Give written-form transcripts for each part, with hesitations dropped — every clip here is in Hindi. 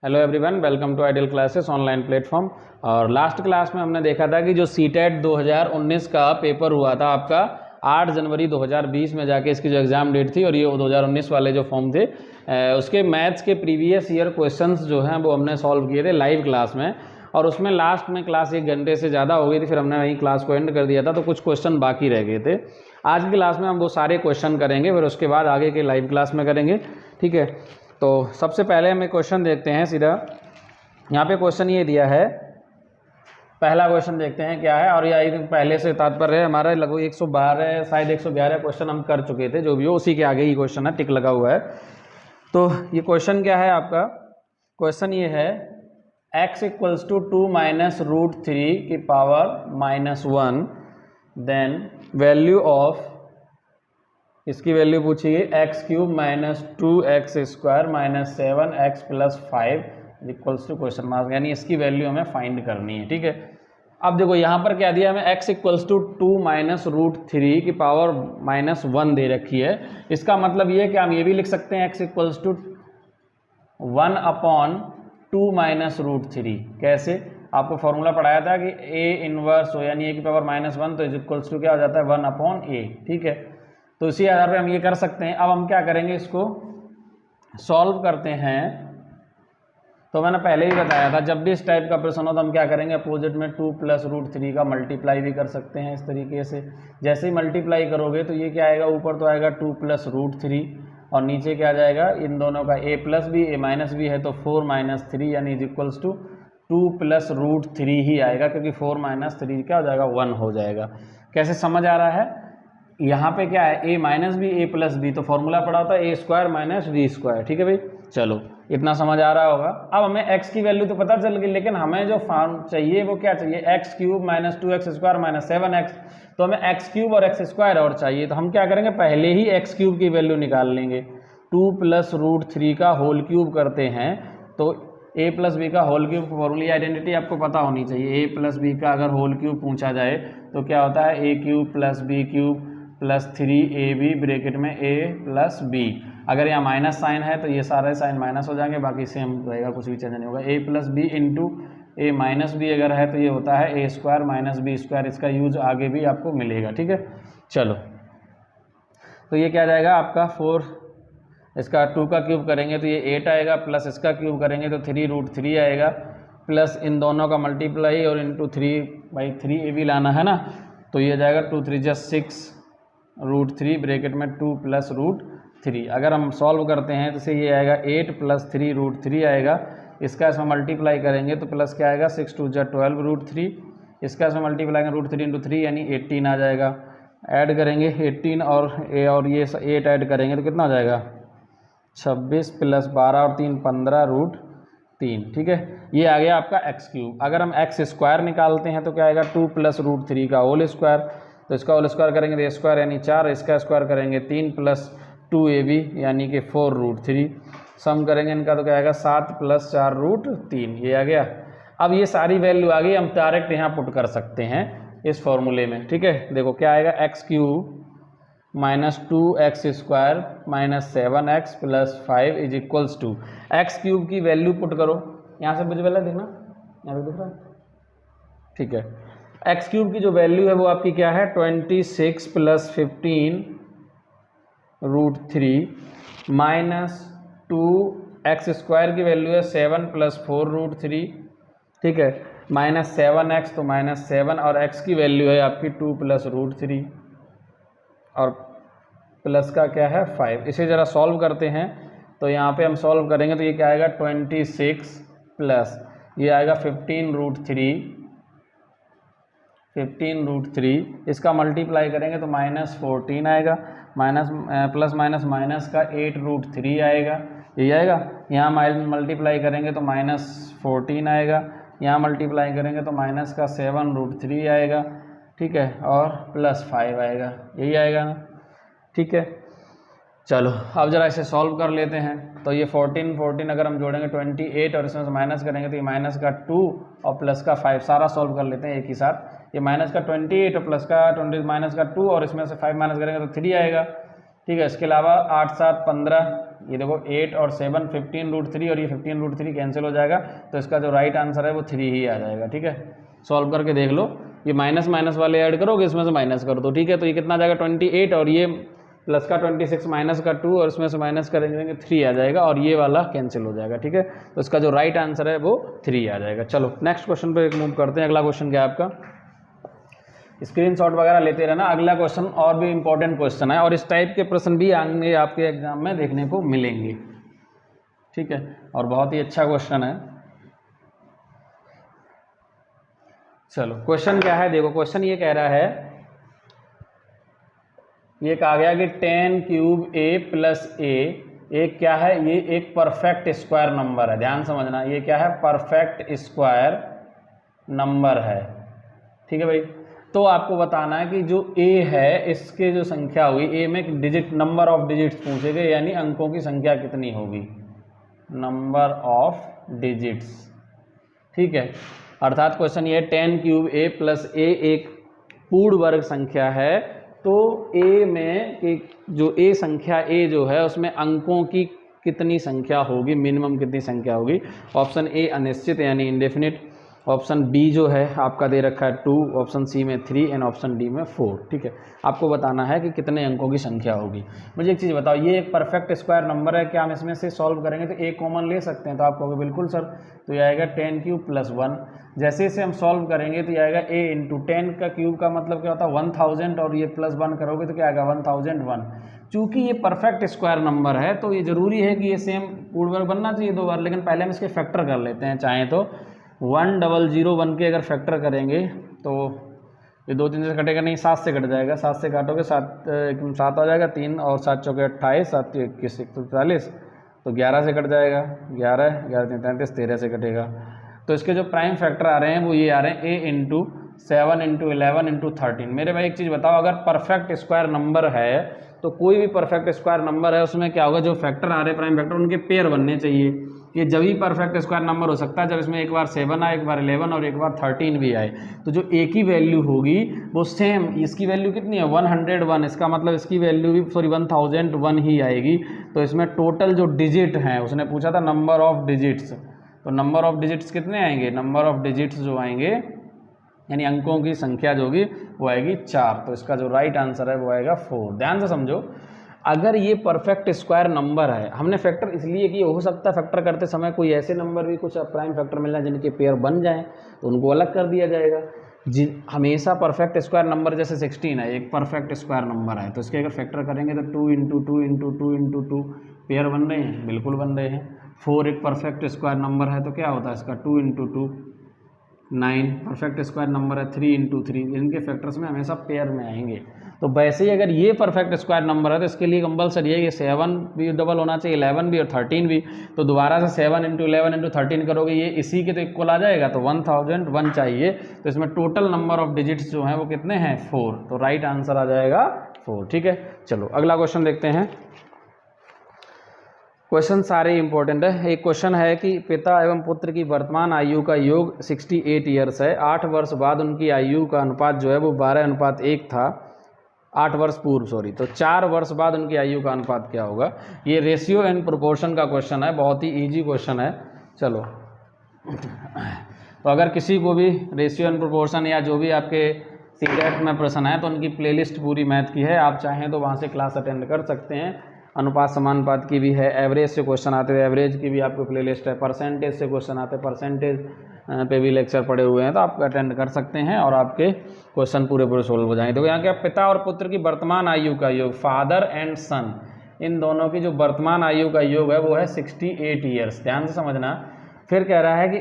Hello everyone, welcome to Ideal Classes online platform. और लास्ट क्लास में हमने देखा था कि जो सीटेट 2019 का पेपर हुआ था आपका 8 जनवरी 2020 में जाके इसकी जो एग्ज़ाम डेट थी और ये 2019 वाले जो फॉर्म थे उसके मैथ्स के प्रीवियस ईयर क्वेश्चंस जो हैं वो हमने सॉल्व किए थे लाइव क्लास में। और उसमें लास्ट में क्लास 1 घंटे से ज़्यादा हो गई थी, फिर हमने वहीं क्लास को एंड कर दिया था, तो कुछ क्वेश्चन बाकी रह गए थे। आज की क्लास में हम वो सारे क्वेश्चन करेंगे, फिर उसके बाद आगे के लाइव क्लास में करेंगे। ठीक है, तो सबसे पहले हमें क्वेश्चन देखते हैं सीधा। यहाँ पे क्वेश्चन ये दिया है, पहला क्वेश्चन देखते हैं क्या है। और ये आई थिंक पहले से तात्पर्य है हमारा लगभग 112 शायद 111 क्वेश्चन हम कर चुके थे, जो भी हो उसी के आगे ही क्वेश्चन है, टिक लगा हुआ है। तो ये क्वेश्चन क्या है आपका, क्वेश्चन ये है x = 2 - √3 की पावर -1, देन वैल्यू ऑफ, इसकी वैल्यू पूछिए x³ - 2x² - 7x + 5 = question mark, यानी इसकी वैल्यू हमें फाइंड करनी है। ठीक है, अब देखो यहाँ पर क्या दिया हमें, x = 2 - √3 की पावर -1 दे रखी है। इसका मतलब ये है कि हम ये भी लिख सकते हैं x = 1/2 - √3। कैसे, आपको फॉर्मूला पढ़ाया था कि a इनवर्स हो यानी a की पावर -1 तो इक्वल्स टू क्या हो जाता है 1/a। ठीक है, तो इसी आधार पे हम ये कर सकते हैं। अब हम क्या करेंगे, इसको सॉल्व करते हैं। तो मैंने पहले ही बताया था जब भी इस टाइप का प्रश्न हो तो हम क्या करेंगे, अपोजिट में 2 + √3 का मल्टीप्लाई भी कर सकते हैं इस तरीके से। जैसे ही मल्टीप्लाई करोगे तो ये क्या आएगा, ऊपर तो आएगा 2 + √3 और नीचे क्या आ जाएगा, इन दोनों का a + b a - b है तो 4 - 3 यानी इक्वल्स टू 2 + √3 ही आएगा, क्योंकि 4 - 3 क्या हो जाएगा 1 हो जाएगा। कैसे समझ आ रहा है, यहाँ पे क्या है a - b a + b, तो फॉर्मूला पड़ा होता है a² - b²। ठीक है भाई, चलो इतना समझ आ रहा होगा। अब हमें x की वैल्यू तो पता चल गई, लेकिन हमें जो फॉर्म चाहिए वो क्या चाहिए, x³ - 2x² - 7x। तो हमें x³ और x² और चाहिए, तो हम क्या करेंगे, पहले ही x³ की वैल्यू निकाल लेंगे। 2 + √3 का होल क्यूब करते हैं तो a + b का होल क्यूब फॉर्मूला आइडेंटिटी आपको पता होनी चाहिए। a + b का अगर होल क्यूब पूछा जाए तो क्या होता है, a³ + b³ + 3ab ब्रैकेट में a + b। अगर यहाँ माइनस साइन है तो ये सारे साइन माइनस हो जाएंगे, बाकी सेम रहेगा, कुछ भी चेंज नहीं होगा। a + b into a - b अगर है तो ये होता है a² - b²। इसका यूज आगे भी आपको मिलेगा। ठीक है, चलो तो ये क्या जाएगा आपका 4, इसका 2 का क्यूब करेंगे तो ये 8 आएगा, प्लस इसका क्यूब करेंगे तो 3√3 आएगा, प्लस इन दोनों का मल्टीप्लाई और इंटू 3/3ab लाना है ना, तो ये जाएगा 2 × 3 = 6 √3 ब्रैकेट में 2 + √3। अगर हम सॉल्व करते हैं तो ये आएगा 8 + 3√3 आएगा। इसका इसमें मल्टीप्लाई करेंगे तो प्लस क्या आएगा, 6 × 2 = 12 √3। इसका इसमें मल्टीप्लाई करेंगे √3 × 3 यानी 18 आ जाएगा। ऐड करेंगे 18 और ये 8 ऐड करेंगे तो कितना हो जाएगा, 26 + 12 और 3 15 √3। ठीक है, ये आ गया आपका x³। अगर हम x² निकालते हैं तो क्या आएगा, 2 + √3 का होल स्क्वायर, तो इसका होल स्क्वायर करेंगे तो a² यानी 4, इसका स्क्वायर करेंगे 3 + 2ab यानी कि 4 √3। सम करेंगे इनका तो क्या आएगा 7 + 4 √3, ये आ गया। अब ये सारी वैल्यू आ गई, हम डायरेक्ट यहाँ पुट कर सकते हैं इस फॉर्मूले में। ठीक है, देखो क्या आएगा, x³ - 2x² - 7x + 5 = x³ की वैल्यू पुट करो। यहाँ से मुझे पहले देखना, यहाँ पे दिख रहा है, ठीक है। x³ की जो वैल्यू है वो आपकी क्या है, 26 + 15 √3 - 2x² की वैल्यू है 7 + 4 √3। ठीक है, -7x तो -7 और x की वैल्यू है आपकी 2 + √3 और प्लस का क्या है 5। इसे ज़रा सॉल्व करते हैं तो यहाँ पे हम सॉल्व करेंगे तो ये क्या आएगा, 26 प्लस ये आएगा 15 √3। इसका मल्टीप्लाई करेंगे तो -14 आएगा, प्लस माइनस का 8 √3 आएगा, यही आएगा। यहाँ मल्टीप्लाई करेंगे तो -14 आएगा, यहाँ मल्टीप्लाई करेंगे तो माइनस का 7 √3 आएगा। ठीक है, और प्लस 5 आएगा, यही आएगा ना। ठीक है, चलो अब ज़रा इसे सॉल्व कर लेते हैं। तो ये 14 अगर हम जोड़ेंगे 28 और इसमें से माइनस करेंगे तो ये माइनस का 2 और प्लस का 5, सारा सॉल्व कर लेते हैं एक ही साथ। ये माइनस का 28 और प्लस का 20 - का 2 और इसमें से 5 माइनस करेंगे तो 3 आएगा। ठीक है, इसके अलावा 8 7 15 ये देखो 8 और 7 15√3 और ये 15√3 कैंसिल हो जाएगा, तो इसका जो राइट आंसर है वो 3 ही आ जाएगा। ठीक है, सॉल्व करके देख लो, ये माइनस माइनस वाले ऐड करोगे, इसमें से माइनस कर दो। ठीक है, तो ये कितना आ जाएगा 28 और ये प्लस का 26 माइनस का 2 और इसमें से माइनस करेंगे 3 आ जाएगा और ये वाला कैंसिल हो जाएगा। ठीक है, तो इसका जो राइट आंसर है वो 3 आ जाएगा। चलो नेक्स्ट क्वेश्चन पे मूव करते हैं। अगला क्वेश्चन क्या है आपका, स्क्रीनशॉट वगैरह लेते रहना। अगला क्वेश्चन और भी इंपॉर्टेंट क्वेश्चन है और इस टाइप के प्रश्न भी आगे आपके एग्जाम में देखने को मिलेंगे। ठीक है, और बहुत ही अच्छा क्वेश्चन है। चलो क्वेश्चन क्या है, देखो क्वेश्चन ये कह रहा है, ये कहा गया कि 10³ a + a एक क्या है, ये एक परफेक्ट स्क्वायर नंबर है। ध्यान समझना, ये क्या है, परफेक्ट स्क्वायर नंबर है। ठीक है भाई, तो आपको बताना है कि जो a है इसके जो संख्या हुई, a में डिजिट नंबर ऑफ डिजिट्स पूछे गए, यानी अंकों की संख्या कितनी होगी, नंबर ऑफ डिजिट्स। ठीक है, अर्थात क्वेश्चन ये 10³ a + a एक पूर्ण वर्ग संख्या है, तो a में कि जो a संख्या a जो है उसमें अंकों की कितनी संख्या होगी, मिनिमम कितनी संख्या होगी। ऑप्शन ए अनिश्चित यानी इंडेफिनिट, ऑप्शन बी जो है आपका दे रखा है 2, ऑप्शन सी में 3 एंड ऑप्शन डी में 4। ठीक है, आपको बताना है कि कितने अंकों की संख्या होगी। मुझे एक चीज़ बताओ, ये एक परफेक्ट स्क्वायर नंबर है, क्या हम इसमें से सॉल्व करेंगे तो एक कॉमन ले सकते हैं, तो आप कहोगे बिल्कुल सर, तो ये आएगा 10³ + 1। जैसे इसे हम सॉल्व करेंगे तो ये आएगा a × 10 का क्यूब का मतलब क्या होता है 1000 और ये +1 करोगे तो क्या आएगा 1001। चूँकि ये परफेक्ट स्क्वायर नंबर है तो ये ज़रूरी है कि ये सेम पूर्ण वर्ग बनना चाहिए 2 बार, लेकिन पहले हम इसके फैक्टर कर लेते हैं। चाहें तो 1001 के अगर फैक्टर करेंगे तो ये 2 3 से कटेगा नहीं, 7 से कट जाएगा, 7 से काटोगे 7 आ जाएगा, 3 और 7 चौके 28, 7 21 140, तो 11 से कट जाएगा, 11 11 33 13 से कटेगा। तो इसके जो प्राइम फैक्टर आ रहे हैं वो ये आ रहे हैं a × 7 × 11 × 13। मेरे भाई एक चीज़ बताओ, अगर परफेक्ट स्क्वायर नंबर है तो कोई भी परफेक्ट स्क्वायर नंबर है उसमें क्या होगा, जो फैक्टर आ रहे हैं प्राइम फैक्टर उनके पेयर बनने चाहिए। ये जब ही परफेक्ट स्क्वायर नंबर हो सकता है जब इसमें एक बार 7 आए, एक बार 11 और एक बार 13 भी आए। तो जो a की वैल्यू होगी वो सेम, इसकी वैल्यू कितनी है 101, इसका मतलब इसकी वैल्यू भी 1001 ही आएगी। तो इसमें टोटल जो डिजिट हैं, उसने पूछा था नंबर ऑफ डिजिट्स, तो नंबर ऑफ डिजिट्स कितने आएंगे, नंबर ऑफ डिजिट्स जो आएंगे यानी अंकों की संख्या जो होगी वो आएगी 4। तो इसका जो राइट आंसर है वो आएगा 4। ध्यान से समझो, अगर ये परफेक्ट स्क्वायर नंबर है, हमने फैक्टर इसलिए कि हो सकता है फैक्टर करते समय कोई ऐसे नंबर भी कुछ प्राइम फैक्टर मिल जाए जिनके पेयर बन जाएं, तो उनको अलग कर दिया जाएगा। हमेशा परफेक्ट स्क्वायर नंबर जैसे 16 है, एक परफेक्ट स्क्वायर नंबर है, तो इसके अगर फैक्टर करेंगे तो 2 × 2 × 2 × 2 पेयर बन रहे हैं, बिल्कुल बन रहे हैं। 4 एक परफेक्ट स्क्वायर नंबर है तो क्या होता है इसका 2 × 2 9 परफेक्ट स्क्वायर नंबर है, 3 × 3, इनके फैक्टर्स में हमेशा पेयर में आएंगे। तो वैसे ही अगर ये परफेक्ट स्क्वायर नंबर है तो इसके लिए कंपलसरी है कि 7 भी डबल होना चाहिए, 11 भी और 13 भी। तो दोबारा से 7 × 11 × 13 करोगे, ये इसी के तो इक्वल आ जाएगा, तो 1001 चाहिए। तो इसमें टोटल नंबर ऑफ डिजिट्स जो हैं वो कितने हैं 4, तो राइट आंसर आ जाएगा 4। ठीक है, चलो अगला क्वेश्चन देखते हैं। क्वेश्चन सारे इंपॉर्टेंट है। एक क्वेश्चन है कि पिता एवं पुत्र की वर्तमान आयु का योग 68 ईयर्स है। 8 वर्ष बाद उनकी आयु का अनुपात जो है वो 12:1 था, 8 वर्ष पूर्व सॉरी। तो 4 वर्ष बाद उनकी आयु का अनुपात क्या होगा। ये रेशियो एंड प्रोपोर्शन का क्वेश्चन है, बहुत ही ईजी क्वेश्चन है। चलो तो अगर किसी को भी रेशियो एंड प्रोपोर्शन या जो भी आपके सीटेट में प्रश्न है तो उनकी प्लेलिस्ट पूरी मैथ की है, आप चाहें तो वहाँ से क्लास अटेंड कर सकते हैं। अनुपात समानुपात की भी है, एवरेज से क्वेश्चन आते हुए एवरेज की भी आपको प्लेलिस्ट है, परसेंटेज से क्वेश्चन आते हैं, परसेंटेज पे भी लेक्चर पड़े हुए हैं, तो आप अटेंड कर सकते हैं और आपके क्वेश्चन पूरे पूरे सोल्व हो जाएंगे। तो यहाँ क्या, पिता और पुत्र की वर्तमान आयु का योग, फादर एंड सन, इन दोनों की जो वर्तमान आयु का योग है वो है 68 ईयर्स। ध्यान से समझना। फिर कह रहा है कि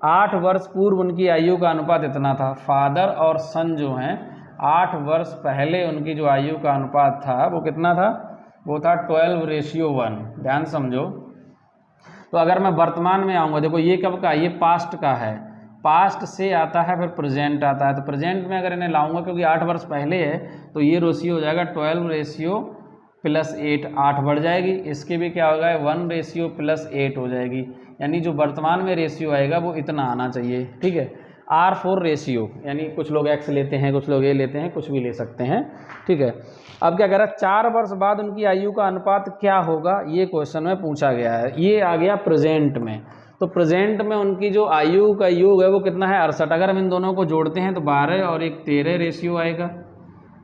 8 वर्ष पूर्व उनकी आयु का अनुपात इतना था। फादर और सन जो हैं 8 वर्ष पहले उनकी जो आयु का अनुपात था वो कितना था, वो था 12:1। ध्यान समझो। तो अगर मैं वर्तमान में आऊँगा, देखो ये कब का, ये पास्ट का है, पास्ट से आता है फिर प्रेजेंट आता है। तो प्रेजेंट में अगर इन्हें लाऊंगा क्योंकि 8 वर्ष पहले है तो ये रेशियो हो जाएगा 12:8, 8 बढ़ जाएगी। इसके भी क्या होगा 1:8 हो जाएगी, यानी जो वर्तमान में रेशियो आएगा वो इतना आना चाहिए। ठीक है, R4 रेशियो, यानी कुछ लोग x लेते हैं, कुछ लोग a लेते हैं, कुछ भी ले सकते हैं, ठीक है। अब क्या कह रहा है, 4 वर्ष बाद उनकी आयु का अनुपात क्या होगा, ये क्वेश्चन में पूछा गया है। ये आ गया प्रेजेंट में, तो प्रेजेंट में उनकी जो आयु का योग है वो कितना है 68। अगर हम इन दोनों को जोड़ते हैं तो 12 और 1 13 रेशियो आएगा,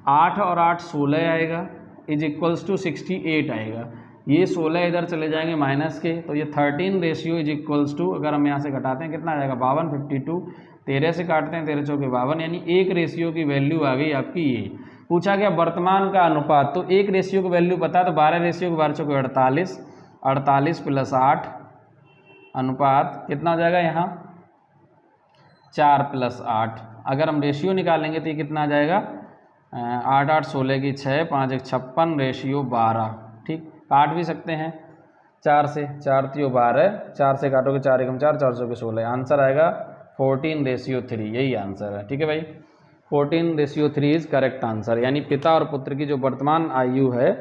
8 और 8 16 आएगा, इज इक्वल्स टू 68 आएगा। ये 16 इधर चले जाएंगे माइनस के, तो ये 13 रेशियो इज इक्वल्स टू, अगर हम यहाँ से घटाते हैं कितना आ जाएगा 52, 52, 13 से काटते हैं 13 चौके 52, यानी 1 रेशियो की वैल्यू आ गई आपकी ये। पूछा गया वर्तमान का अनुपात, तो 1 रेशियो की वैल्यू पता है, तो 12 रेशियो के 12 चौके 48, 48 प्लस 8 अनुपात कितना हो जाएगा यहाँ 4 प्लस 8। अगर हम रेशियो निकालेंगे तो ये कितना आ जाएगा 8 8 16 की 6, 5 1 56 रेशियो 12, ठीक। काट भी सकते हैं 4 से, 4 3 12, 4 से काटोगे 4 1 4, 4 के 16, आंसर आएगा 14 रेशियो 3, यही आंसर है, ठीक है भाई। 14 रेशियो 3 इज करेक्ट आंसर, यानी पिता और पुत्र की जो वर्तमान आयु है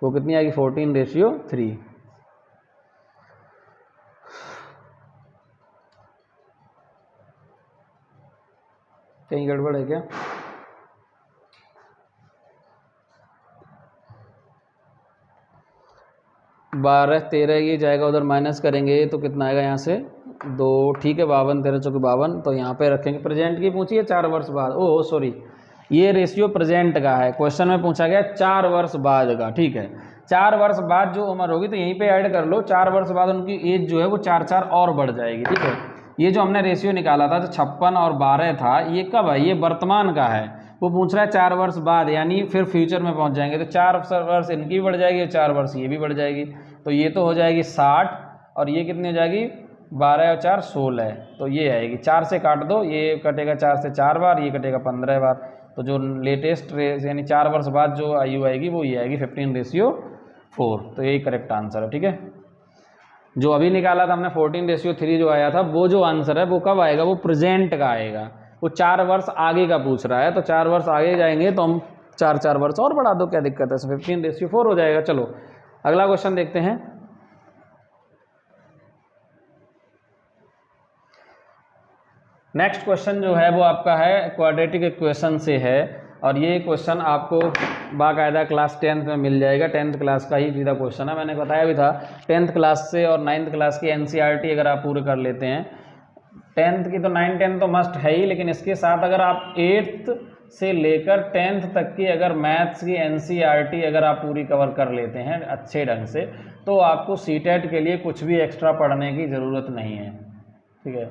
वो कितनी आएगी 14 रेशियो 3। कहीं गड़बड़ है क्या? बारह 13 ये जाएगा उधर माइनस करेंगे तो कितना आएगा यहाँ से 2, ठीक है। 52 13 चौके 52, तो यहाँ पे रखेंगे। प्रेजेंट की पूछी है 4 वर्ष बाद, ओह सॉरी, ये रेशियो प्रेजेंट का है, क्वेश्चन में पूछा गया 4 वर्ष बाद का, ठीक है। 4 वर्ष बाद जो उम्र होगी तो यहीं पे ऐड कर लो, 4 वर्ष बाद उनकी एज जो है वो 4 4 और बढ़ जाएगी, ठीक है। ये जो हमने रेशियो निकाला था जो 56 और 12 था, ये कब है, ये वर्तमान का है। वो पूछ रहा है 4 वर्ष बाद, यानी फिर फ्यूचर में पहुंच जाएंगे, तो 4 वर्ष इनकी भी बढ़ जाएगी और 4 वर्ष ये भी बढ़ जाएगी, तो ये तो हो जाएगी 60 और ये कितनी हो जाएगी 12 और 4 16, तो ये आएगी। 4 से काट दो, ये कटेगा 4 से 4 बार, ये कटेगा 15 बार, तो जो लेटेस्ट रेस यानी 4 वर्ष बाद जो आयु आएगी वो ये आएगी 15 रेशियो 4, तो यही करेक्ट आंसर है, ठीक है। जो अभी निकाला था हमने 14 रेशियो 3 जो आया था, वो जो आंसर है वो कब आएगा, वो प्रेजेंट का आएगा। वो 4 वर्ष आगे का पूछ रहा है, तो 4 वर्ष आगे जाएंगे तो हम 4 4 वर्ष और बढ़ा दो, क्या दिक्कत है, 15 रेशियो 4 हो जाएगा। चलो अगला क्वेश्चन देखते हैं। नेक्स्ट क्वेश्चन जो है वो आपका है क्वाड्रेटिक इक्वेशन से है, और ये क्वेश्चन आपको बाकायदा क्लास 10th में मिल जाएगा। 10th क्लास का ही सीधा क्वेश्चन है, मैंने बताया भी था 10th क्लास से और 9th क्लास की NCERT अगर आप पूरे कर लेते हैं, 10th की तो 9 10 तो मस्ट है ही, लेकिन इसके साथ अगर आप 8th से लेकर 10th तक की अगर मैथ्स की NCERT अगर आप पूरी कवर कर लेते हैं अच्छे ढंग से, तो आपको CTET के लिए कुछ भी एक्स्ट्रा पढ़ने की ज़रूरत नहीं है, ठीक है।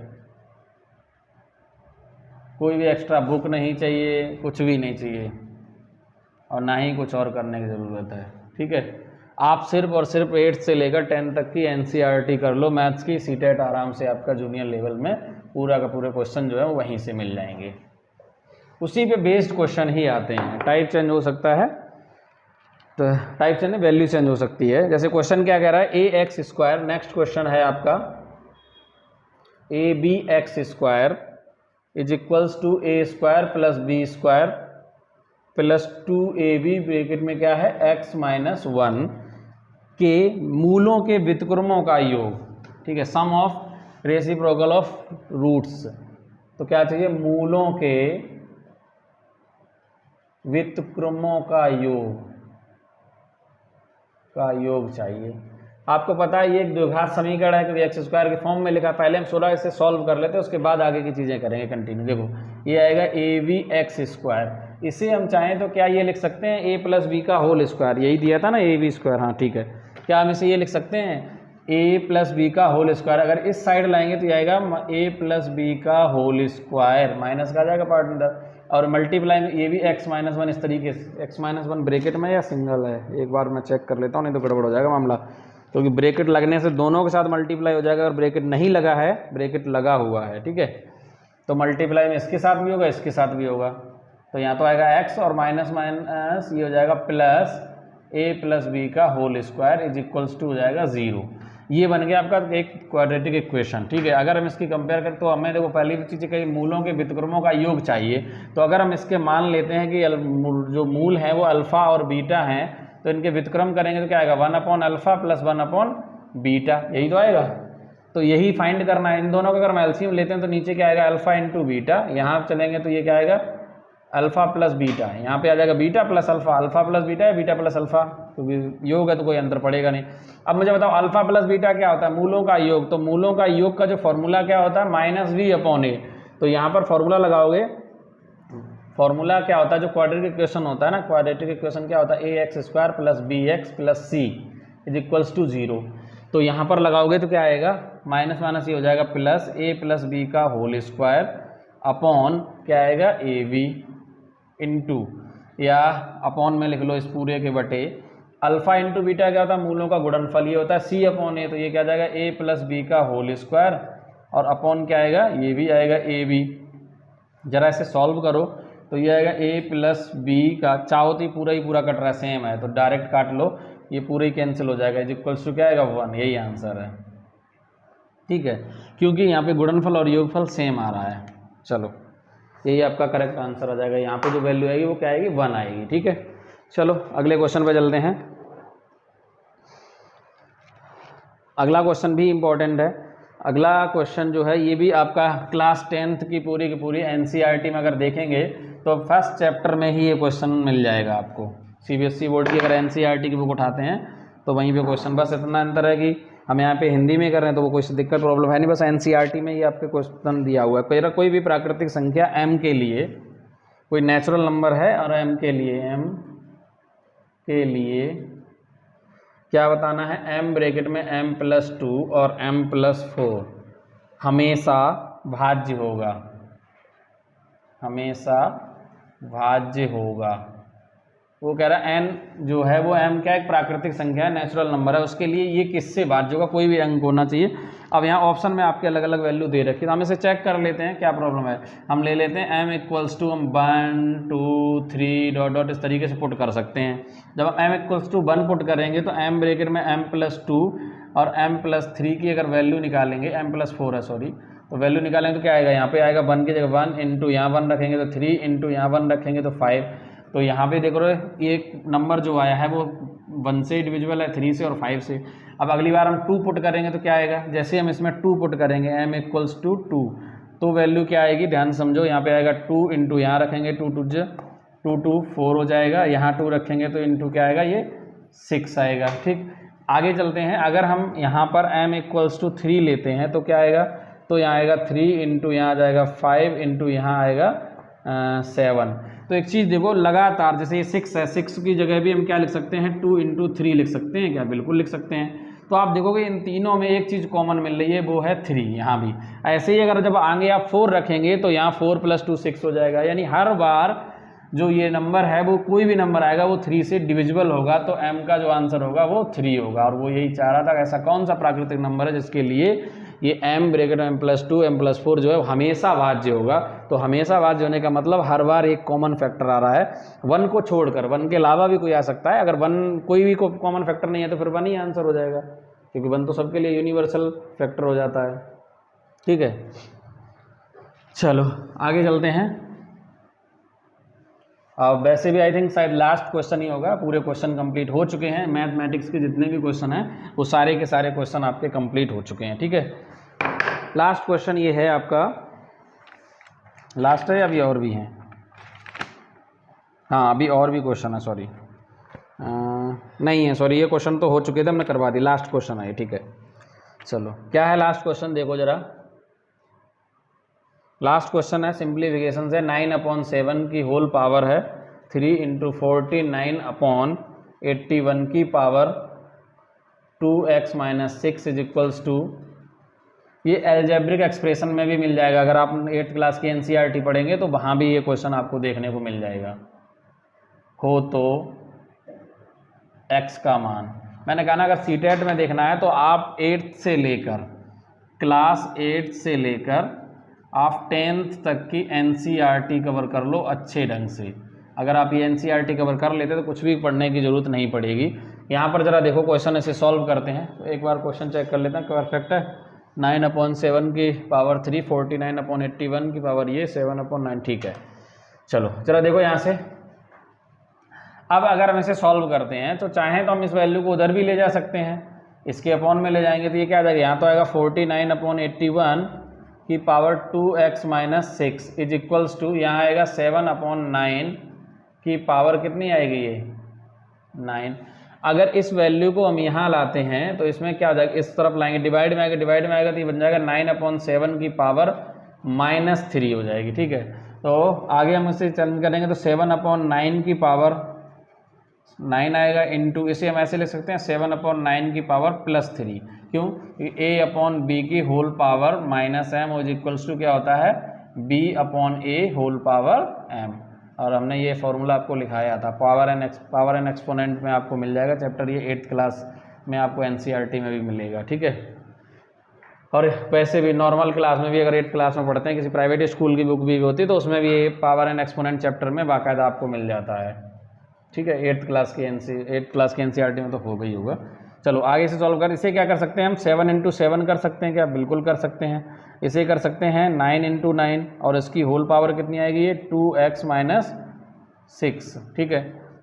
कोई भी एक्स्ट्रा बुक नहीं चाहिए, कुछ भी नहीं चाहिए, और ना ही कुछ और करने की ज़रूरत है, ठीक है। आप सिर्फ और सिर्फ 8th से लेकर 10th तक की NCERT कर लो मैथ्स की, CTET आराम से आपका जूनियर लेवल में पूरा का पूरे क्वेश्चन जो है वो वहीं से मिल जाएंगे। उसी पे बेस्ड क्वेश्चन ही आते हैं, टाइप चेंज हो सकता है, तो टाइप चेंज वैल्यू चेंज हो सकती है। जैसे क्वेश्चन क्या कह रहा है ax², नेक्स्ट क्वेश्चन है आपका abx² is equals to a² plus b² plus 2ab bracket में क्या है x माइनस 1 के मूलों के व्युत्क्रमों का योग, ठीक है। सम ऑफ रेसिप्रोकल ऑफ रूट्स, तो क्या चाहिए, मूलों के व्युत्क्रमों का योग चाहिए। आपको पता है ये एक द्विघात समीकरण है क्योंकि x² के फॉर्म में लिखा, पहले हम 16 इसे सॉल्व कर लेते हैं, उसके बाद आगे की चीज़ें करेंगे कंटिन्यू। देखो ये आएगा abx², इसे हम चाहें तो क्या ये लिख सकते हैं a प्लस बी का होल स्क्वायर, यही दिया था ना ab², हाँ ठीक है। क्या हम इसे ये लिख सकते हैं a प्लस बी का होल स्क्वायर, अगर इस साइड लाएंगे तो ये आएगा a प्लस बी का होल स्क्वायर, माइनस का जाएगा पार्ट अंदर, और मल्टीप्लाई में ये भी x माइनस 1 इस तरीके से, x माइनस 1 ब्रेकेट में या सिंगल है, एक बार मैं चेक कर लेता हूँ, नहीं तो गड़बड़ हो जाएगा मामला, क्योंकि ब्रेकेट लगने से दोनों के साथ मल्टीप्लाई हो जाएगा, और ब्रेकेट नहीं लगा है, ब्रेकेट लगा हुआ है, ठीक है, तो मल्टीप्लाई में इसके साथ भी होगा, इसके साथ भी होगा, तो यहाँ तो आएगा x और माइनस माइनस ये हो जाएगा प्लस a प्लस बी का whole square is equals to हो जाएगा 0। ये बन गया आपका एक क्वाड्रेटिक इक्वेशन, ठीक है। अगर हम इसकी कंपेयर करें तो हमें देखो पहली चीज़ कही मूलों के व्युत्क्रमों का योग चाहिए, तो अगर हम इसके मान लेते हैं कि जो मूल हैं वो अल्फ़ा और बीटा हैं, तो इनके व्युत्क्रम करेंगे तो क्या आएगा 1/α प्लस 1/β, यही तो आएगा। तो यही फाइंड करना है। इन दोनों का अगर हम एलसीएम लेते हैं तो नीचे क्या आएगा, अल्फा इंटू बीटा, यहाँ चलेंगे तो ये क्या आएगा, अल्फा प्लस बीटा, यहाँ पे आ जाएगा beta plus alpha, alpha plus beta है बीटा प्लस अल्फा, क्योंकि योग है तो कोई अंतर पड़ेगा नहीं। अब मुझे बताओ अल्फा प्लस बीटा क्या होता है, मूलों का योग, तो मूलों का योग का जो फॉर्मूला क्या होता है, -v/a। तो यहाँ पर फॉर्मूला लगाओगे, फॉर्मूला क्या होता है, जो क्वाड्रेटिक इक्वेशन होता है ना, क्वाड्रेटिक इक्वेशन क्या होता है, ax² + bx + c = 0। तो यहाँ पर लगाओगे तो क्या आएगा, माइनस माइनस ये हो जाएगा प्लस a + b का होल स्क्वायर अपॉन क्या आएगा ab इंटू, या अपॉन में लिख लो इस पूरे के बटे, अल्फा इंटू बीटा क्या होता है, मूलों का गुणनफल, ये होता है c/a। तो ये क्या जाएगा a + b का होल स्क्वायर और अपॉन क्या आएगा, ये भी आएगा ab। जरा इसे सॉल्व करो तो ये आएगा a + b का, चाहो तो पूरा ही पूरा कट रहा है, सेम है तो डायरेक्ट काट लो, ये पूरा ही कैंसिल हो जाएगा, = क्या आएगा 1, यही आंसर है। ठीक है, क्योंकि यहाँ पे गुणनफल और योगफल सेम आ रहा है। चलो यही आपका करेक्ट आंसर आ जाएगा, यहाँ पे जो वैल्यू आएगी वो क्या आएगी, 1 आएगी। ठीक है, चलो अगले क्वेश्चन पे चलते हैं। अगला क्वेश्चन भी इम्पोर्टेंट है। अगला क्वेश्चन जो है ये भी आपका क्लास 10th की पूरी एनसीईआरटी में अगर देखेंगे तो फर्स्ट चैप्टर में ही ये क्वेश्चन मिल जाएगा आपको। सीबीएसई बोर्ड की अगर एनसीईआरटी की बुक उठाते हैं तो वहीं पे क्वेश्चन, बस इतना अंतर है कि हम यहाँ पे हिंदी में कर रहे हैं तो वो कोई दिक्कत प्रॉब्लम है नहीं, बस एनसीईआरटी में ही आपके क्वेश्चन दिया हुआ है। कोई भी प्राकृतिक संख्या m के लिए, कोई नेचुरल नंबर है और m के लिए क्या बताना है, m ब्रैकेट में m+2 और m+4 हमेशा भाज्य होगा, हमेशा भाज्य होगा। वो कह रहा है n जो है वो m क्या एक प्राकृतिक संख्या है, नेचुरल नंबर है, उसके लिए ये किससे भाज्य होगा, कोई भी अंक होना चाहिए। अब यहाँ ऑप्शन में आपके अलग अलग वैल्यू दे रखी है, तो हम इसे चेक कर लेते हैं क्या प्रॉब्लम है। हम ले लेते हैं m = हम 1 2 3 ... इस तरीके से पुट कर सकते हैं। जब हम m = 1 पुट करेंगे तो m ब्रैकेट में m+2 और m+3 की अगर वैल्यू निकालेंगे, m+4 है सॉरी, तो वैल्यू निकालेंगे तो क्या आएगा, यहाँ पे आएगा 1 की जगह 1 इंटू यहाँ 1 रखेंगे तो 3 इंटू यहाँ 1 रखेंगे तो 5। तो यहाँ पे देखो एक नंबर जो आया है वो 1 से डिविजिबल है, 3 से और 5 से। अब अगली बार हम 2 पुट करेंगे तो क्या आएगा, जैसे हम इसमें 2 पुट करेंगे m = 2 तो वैल्यू क्या आएगी, ध्यान समझो, यहाँ पे आएगा 2 इंटू यहाँ रखेंगे 2 2 4 हो जाएगा, यहाँ 2 रखेंगे तो इंटू क्या आएगा, ये 6 आएगा। ठीक, आगे चलते हैं। अगर हम यहाँ पर m = 3 लेते हैं तो क्या आएगा, तो यहाँ आएगा 3 इंटू यहाँ आ जाएगा 5 इंटू यहाँ आएगा 7। तो एक चीज़ देखो, लगातार जैसे ये 6 है, 6 की जगह भी हम क्या लिख सकते हैं, 2 इंटू 3 लिख सकते हैं क्या, बिल्कुल लिख सकते हैं। तो आप देखोगे इन तीनों में एक चीज़ कॉमन मिल रही है, वो है 3। यहाँ भी ऐसे ही अगर जब आगे आप 4 रखेंगे तो यहाँ 4 + 2 6 हो जाएगा, यानी हर बार जो ये नंबर है वो कोई भी नंबर आएगा वो 3 से डिविजिबल होगा, तो m का जो आंसर होगा वो 3 होगा। और वो यही चाह रहा था, ऐसा कौन सा प्राकृतिक नंबर है जिसके लिए ये m ब्रैकेट में m+2 m+4 जो है हमेशा भाज्य होगा। तो हमेशा भाज्य होने का मतलब हर बार एक कॉमन फैक्टर आ रहा है, 1 को छोड़कर, 1 के अलावा भी कोई आ सकता है। अगर 1 कोई भी कॉमन फैक्टर नहीं है तो फिर 1 ही आंसर हो जाएगा, क्योंकि 1 तो सबके लिए यूनिवर्सल फैक्टर हो जाता है। ठीक है, चलो आगे चलते हैं। अब वैसे भी आई थिंक शायद लास्ट क्वेश्चन ही होगा, पूरे क्वेश्चन कंप्लीट हो चुके हैं। मैथमेटिक्स के जितने भी क्वेश्चन हैं वो सारे के सारे क्वेश्चन आपके कंप्लीट हो चुके हैं। ठीक है, लास्ट क्वेश्चन ये है आपका, लास्ट है, अभी और भी हैं, हाँ अभी और भी क्वेश्चन है, सॉरी नहीं है, सॉरी ये क्वेश्चन तो हो चुके थे, हमने करवा दी, लास्ट क्वेश्चन है ये। ठीक है, चलो क्या है लास्ट क्वेश्चन, देखो जरा। लास्ट क्वेश्चन है सिंप्लीफिकेशन से, 9/7 की होल पावर है 3 इंटू 49/81 की पावर 2x - 6 = ये एल्जेब्रिक एक्सप्रेशन में भी मिल जाएगा। अगर आप 8th क्लास की एनसीईआरटी पढ़ेंगे तो वहाँ भी ये क्वेश्चन आपको देखने को मिल जाएगा। हो तो x का मान, मैंने कहा ना अगर सीटेट में देखना है तो आप 8th से लेकर, क्लास 8 से लेकर आप 10th तक की एनसीईआरटी कवर कर लो अच्छे ढंग से। अगर आप ये एनसीईआरटी कवर कर लेते तो कुछ भी पढ़ने की ज़रूरत नहीं पड़ेगी। यहाँ पर ज़रा देखो क्वेश्चन ऐसे सॉल्व करते हैं, तो एक बार क्वेश्चन चेक कर लेते हैं, परफेक्ट है। 9/7 की पावर 3, 49/81 की पावर ये 7/9, ठीक है। चलो ज़रा देखो यहाँ से, अब अगर हम इसे सॉल्व करते हैं तो चाहें तो हम इस वैल्यू को उधर भी ले जा सकते हैं, इसके अपॉन में ले जाएंगे तो ये क्या आ जाएगा, यहाँ तो आएगा 49/81 की power 2x minus 6 is equals to, यहाँ आएगा 7/9 की पावर कितनी आएगी ये 9। अगर इस वैल्यू को हम यहाँ लाते हैं तो इसमें क्या आ जाएगा, इस तरफ लाएंगे डिवाइड में आएगा तो ये बन जाएगा 9/7 की पावर -3 हो जाएगी। ठीक है, तो आगे हम इसे चलन करेंगे तो 7/9 की पावर 9 आएगा इंटू, इसे हम ऐसे लिख सकते हैं 7/9 की पावर +3। क्यों, a/b की whole power -m is equals to क्या होता है b/a होल पावर m। और हमने ये फॉर्मूला आपको लिखाया था, पावर एंड एक्सपोनेंट में आपको मिल जाएगा चैप्टर, ये 8th क्लास में आपको NCERT में भी मिलेगा। ठीक है, और वैसे भी नॉर्मल क्लास में भी अगर 8th क्लास में पढ़ते हैं, किसी प्राइवेट स्कूल की बुक भी होती है तो उसमें भी ये पावर एंड एक्सपोनेंट चैप्टर में बाकायदा आपको मिल जाता है। ठीक है, 8th क्लास के NCERT में तो हो गई होगा। चलो आगे से सॉल्व कर, इसे क्या कर सकते हैं हम 7 × 7 कर सकते हैं क्या, बिल्कुल कर सकते हैं। इसे कर सकते हैं 9 × 9 और इसकी होल पावर कितनी आएगी ये 2x माइनस 6। ठीक है,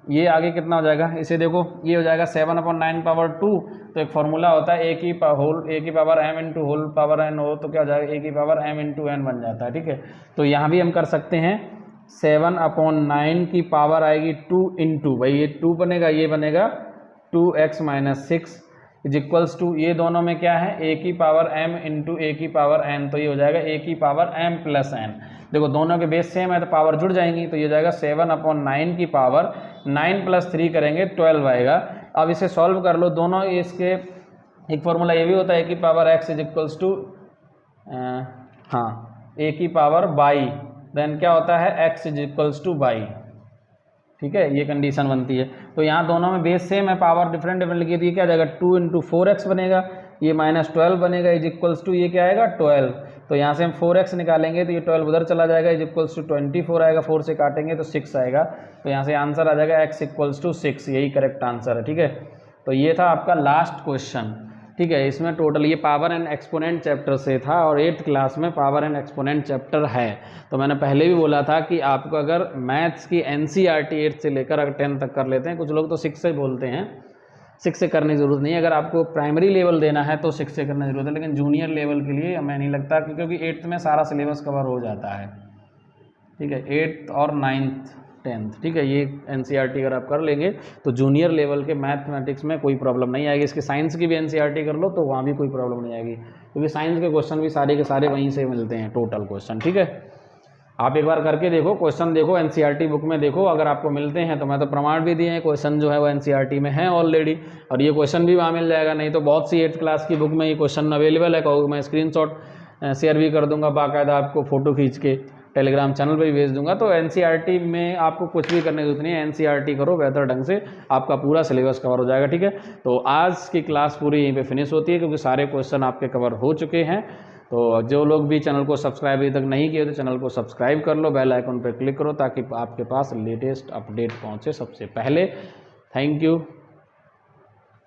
ये आगे कितना हो जाएगा, इसे देखो ये हो जाएगा 7/9 पावर 2, तो एक फार्मूला होता है a की power m into whole power n हो तो क्या हो जाएगा a की पावर m इंटू n बन जाता है। ठीक है, तो यहाँ भी हम कर सकते हैं 7/9 की पावर आएगी 2 इंटू, भाई ये 2 बनेगा, ये बनेगा 2x minus 6 is equals to, ये दोनों में क्या है a की पावर m इंटू a की पावर n, तो ये हो जाएगा a की पावर m प्लस n। देखो दोनों के बेस सेम है तो पावर जुड़ जाएंगी, तो ये हो जाएगा 7/9 की पावर 9 + 3 करेंगे 12 आएगा। अब इसे सॉल्व कर लो, दोनों इसके एक फॉर्मूला ये भी होता है a की power x is equals to हाँ a की पावर बाई, देन क्या होता है x is equals to Y. ठीक है, ये कंडीशन बनती है। तो यहाँ दोनों में बेस सेम है, पावर डिफरेंट लिखी थी, क्या आ जाएगा 2 × 4x बनेगा, ये -12 बनेगा इज इक्वल्स टू, ये क्या आएगा 12। तो यहाँ से हम 4x निकालेंगे तो ये 12 उधर चला जाएगा इज इक्वल्स टू 24 आएगा, 4 से काटेंगे तो 6 आएगा, तो यहाँ से आंसर आ जाएगा x इक्वल्स टू 6, यही करेक्ट आंसर है। ठीक है, तो ये था आपका लास्ट क्वेश्चन। ठीक है, इसमें टोटल ये पावर एंड एक्सपोनेंट चैप्टर से था और 8th क्लास में पावर एंड एक्सपोनेंट चैप्टर है। तो मैंने पहले भी बोला था कि आपको अगर मैथ्स की NCERT 8 से लेकर अगर 10 तक कर लेते हैं, कुछ लोग तो 6 से बोलते हैं, 6 से करने की ज़रूरत नहीं है। अगर आपको प्राइमरी लेवल देना है तो 6 से करने की ज़रूरत है, लेकिन जूनियर लेवल के लिए हमें नहीं लगता, क्योंकि 8th में सारा सिलेबस कवर हो जाता है। ठीक है, 8th और 9th 10th, ठीक है, ये NCERT अगर आप कर लेंगे तो जूनियर लेवल के मैथमेटिक्स में कोई प्रॉब्लम नहीं आएगी। इसके साइंस की भी NCERT कर लो तो वहाँ भी कोई प्रॉब्लम नहीं आएगी, क्योंकि साइंस के क्वेश्चन भी सारे के सारे वहीं से मिलते हैं, टोटल क्वेश्चन। ठीक है, आप एक बार करके देखो, क्वेश्चन देखो, NCERT बुक में देखो, अगर आपको मिलते हैं तो मैं तो प्रमाण भी दिए हैं, क्वेश्चन जो है वो NCERT में है ऑलरेडी, और ये क्वेश्चन भी वहाँ मिल जाएगा। नहीं तो बहुत सी 8th क्लास की बुक में ये क्वेश्चन अवेलेबल है, कहोगे मैं स्क्रीनशॉट शेयर भी कर दूंगा, बाकायदा आपको फ़ोटो खींच के टेलीग्राम चैनल पे भी भेज दूंगा। तो NCERT में आपको कुछ भी करने की जरूरत नहीं है, NCERT करो, बेहतर ढंग से आपका पूरा सिलेबस कवर हो जाएगा। ठीक है, तो आज की क्लास पूरी यहीं पे फिनिश होती है, क्योंकि सारे क्वेश्चन आपके कवर हो चुके हैं। तो जो लोग भी चैनल को सब्सक्राइब अभी तक नहीं किए तो चैनल को सब्सक्राइब कर लो, बेल आइकन पर क्लिक करो ताकि आपके पास लेटेस्ट अपडेट पहुँचे सबसे पहले। Thank you.